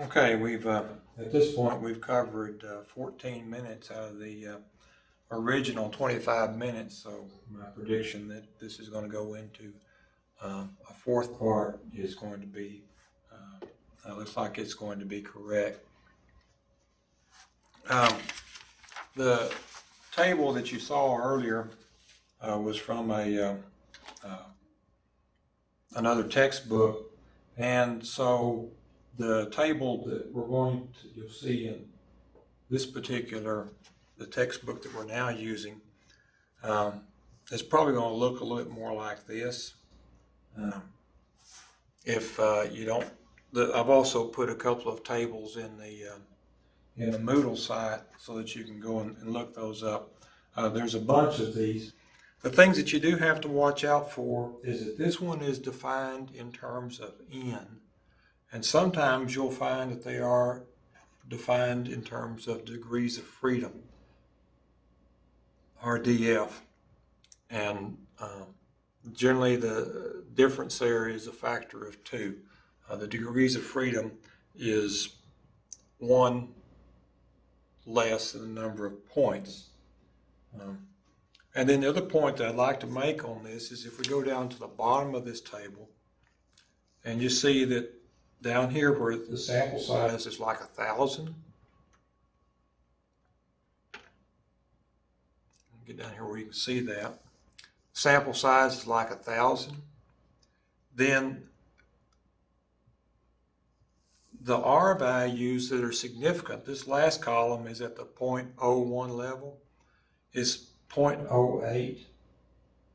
Okay, we've at this point we've covered 14 minutes out of the original 25 minutes. So my prediction that this is going to go into a fourth part is going to be looks like it's going to be correct. The table that you saw earlier was from another textbook, and so the table that you'll see in this particular, the textbook that we're now using, is probably going to look a little bit more like this. If you don't, I've also put a couple of tables in the Moodle site so that you can go and look those up. There's a bunch of these. The things that you do have to watch out for is that this one is defined in terms of n, and sometimes you'll find that they are defined in terms of degrees of freedom, RDF, and generally the difference there is a factor of 2. The degrees of freedom is 1 less than the number of points. And then the other point that I'd like to make on this is if we go down to the bottom of this table, and you see that down here where the sample size is like 1,000, get down here where you can see that, sample size is like 1,000, then the R values that are significant, this last column is at the 0.01 level, is 0.08.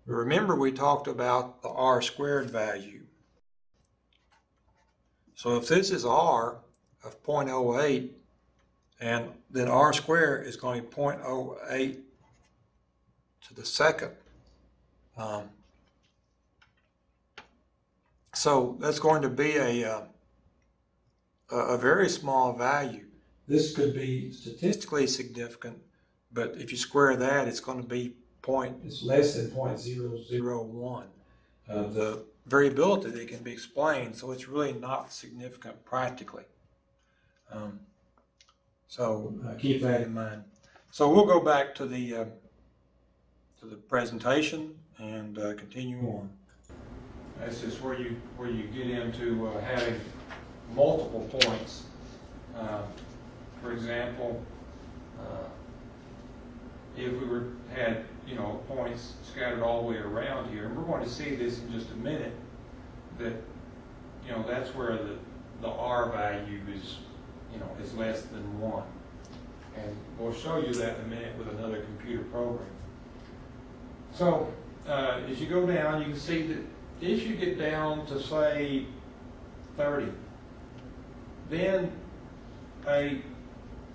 Remember we talked about the R squared value. So if this is R of 0.08, and then R squared is going to be 0.08 to the second. So that's going to be a very small value. This could be statistically significant, but if you square that, it's going to be it's less than 0.001. The variability that can be explained, so it's really not significant practically. So keep that in mind. So we'll go back to the presentation and continue on. This is where you get into having multiple points. For example, if we had points scattered all the way around here, and we're going to see this in just a minute, that that's where the R value is is less than 1, and we'll show you that in a minute with another computer program. So as you go down, you can see that if you get down to say 30, then a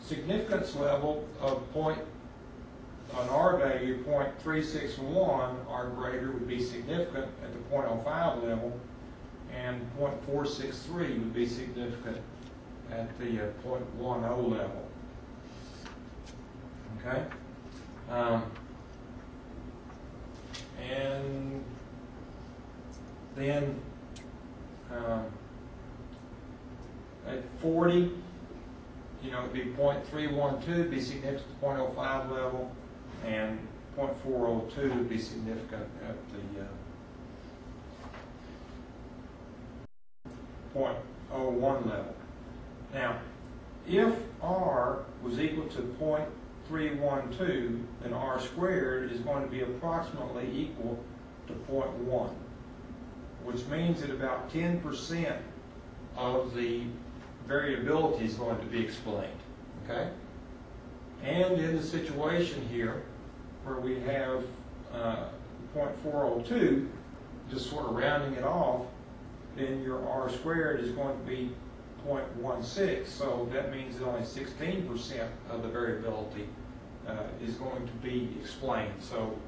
significance level of an R value of 0.361 or greater would be significant at the 0.05 level, and 0.463 would be significant at the 0.10 level. Okay? And then at 40, it'd be 0.312 would be significant at the 0.05 level, and 0.402 would be significant at the 0.01 level. Now, if R was equal to 0.312, then R squared is going to be approximately equal to 0.1, which means that about 10% of the variability is going to be explained. Okay? And in the situation here, where we have 0.402, just sort of rounding it off, then your R squared is going to be 0.16, so that means that only 16% of the variability is going to be explained. So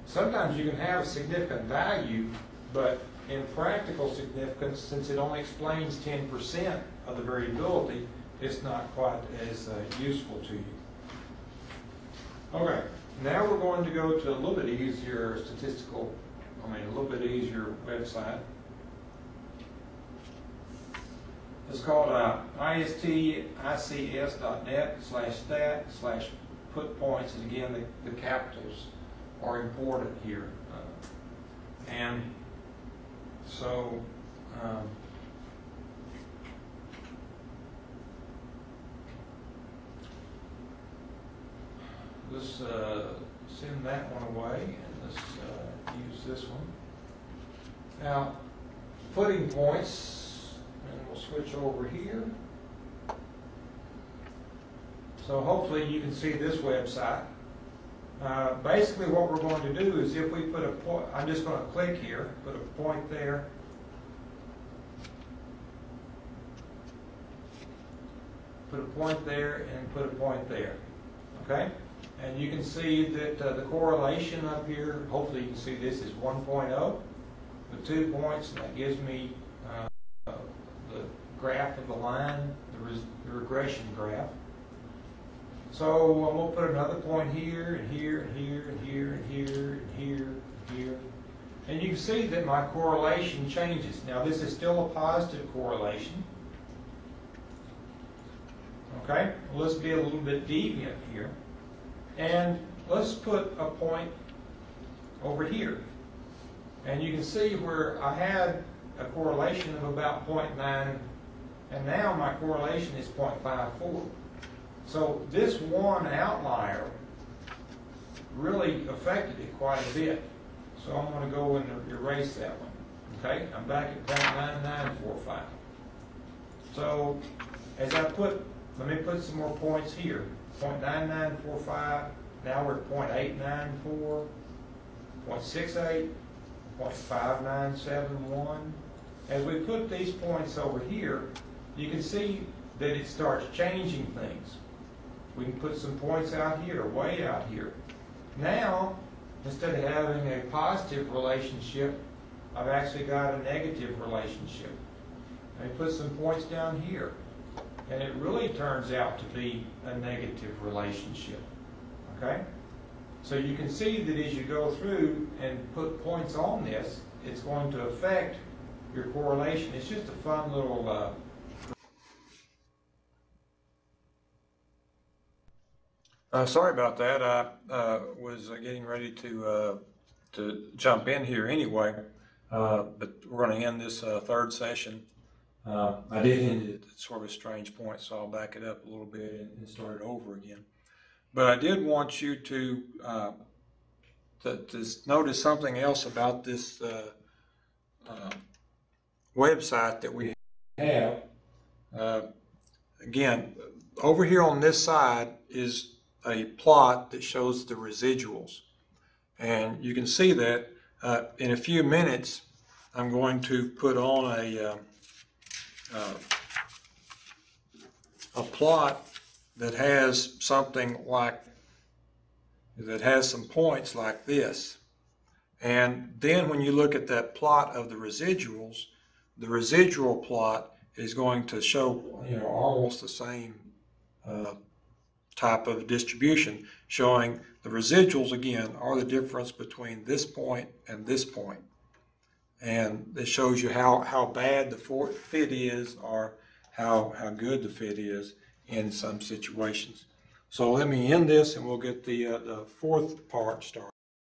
sometimes you can have a significant value, but in practical significance, since it only explains 10% of the variability, it's not quite as useful to you. Okay, now we're going to go to a little bit easier a little bit easier website. It's called istics.net/stat/put points, and again the capitals are important here. And so let's send that one away, and let's use this one. Now, putting points, and we'll switch over here. So hopefully you can see this website. Basically what we're going to do is if we put a point, I'm just going to click here, put a point there. Put a point there and put a point there. Okay? And you can see that the correlation up here, hopefully you can see this is 1.0 with 2 points, and that gives me the graph of the line, the regression graph. So I'm going to put another point here, and here, and here, and here, and here, and here, and here. And you can see that my correlation changes. Now this is still a positive correlation. Okay, well, let's be a little bit deviant here. And let's put a point over here. And you can see where I had a correlation of about 0.9, and now my correlation is 0.54. So this one outlier really affected it quite a bit. So I'm going to go and erase that one. Okay, I'm back at 0.9945. So as I let me put some more points here. 0.9945, now we're at 0.894, 0.68, 0.5971. As we put these points over here, you can see that it starts changing things. We can put some points out here, way out here. Now, instead of having a positive relationship, I've actually got a negative relationship. I put some points down here, and it really turns out to be a negative relationship. Okay? So you can see that as you go through and put points on this, it's going to affect your correlation. It's just a fun little sorry about that. I was getting ready to jump in here anyway, but we're going to end this third session. I did end it at sort of a strange point, so I'll back it up a little bit and start it over again. But I did want you to notice something else about this website that we have. Again, over here on this side is a plot that shows the residuals. And you can see that in a few minutes I'm going to put on a plot that has something like, that has some points like this. And then when you look at that plot of the residuals, the residual plot is going to show, almost the same type of distribution, showing the residuals again are the difference between this point and this point. And it shows you how bad the fit is, or how good the fit is in some situations. So let me end this and we'll get the fourth part started.